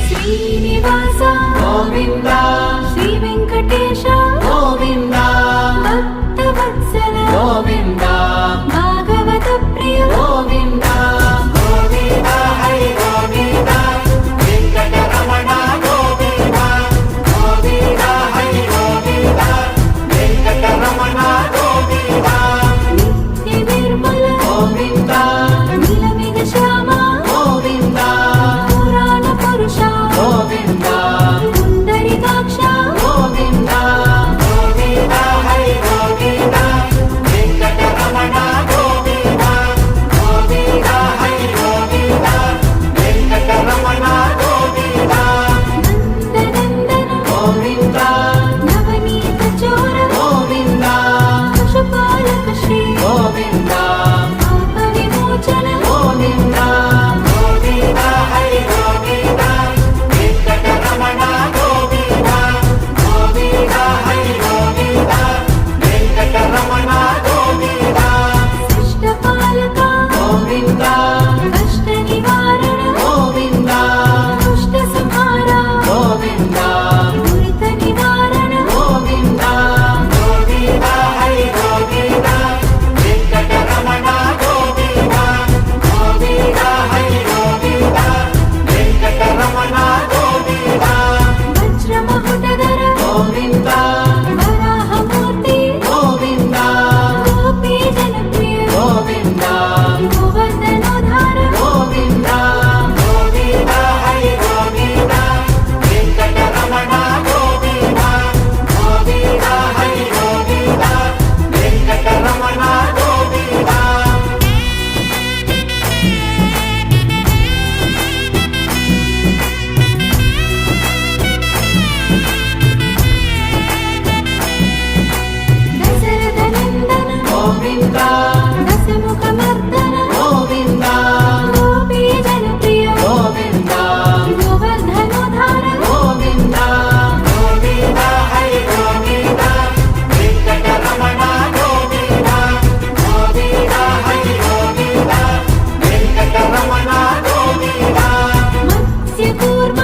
శ్రీనివాస గోవింద శ్రీ వెంకటేశ గోవింద భక్తవత్సల గోవింద భాగవత ప్రియ గోవింద గోవింద హరి గోవింద వెంకటరమణ గోవింద గోవింద హరి గోవింద వెంకటరమణ గోవింద నిత్య నిర్మల గోవింద నీలమేఘ శ్యామ గోవింద పురాణ పురుష గోవింద పుండరీకాక్ష గోవింద గోవింద హరి గోవింద వెంకటరమణ గోవింద గోవింద హరి గోవింద వెంకటరమణ గోవింద నందనందన గోవింద నవనీత చోర గోవింద పశుపాలక శ్రీ గోవింద పాప విమోచన గోవింద గోవింద హరి గోవింద వెంకటరమణ గోవింద గోవింద హరి గోవింద వెంకటరమణ గోవింద శిష్టపాలక గోవింద కష్ట నివారణ గోవింద దుష్ట సంహార గోవింద దురిత నివారణ గోవింద గోవింద హరి గోవింద వెంకటరమణ గోవింద గోవింద హరి గోవింద వెంకటరమణ గోవింద వజ్రమకుటధర గోవింద వరాహమూర్తి గోవింద గోపీ జనప్రియ గోవింద గోవర్ధనోద్ధార గోవింద గోవింద హరి గోవింద వెంకటరమణ గోవింద గోవింద హరి గోవింద వెంకటరమణ గోవింద దశరథ నందన గోవింద దశముఖమర్దన గోవింద గోపీ జనప్రియ గోవింద గోవర్ధనోద్ధార గోవింద గోవింద హరి గోవింద వెంకటరమణ గోవింద గోవింద హరి గోవింద వెంకటరమణ గోవింద మత్స్యకూర్మ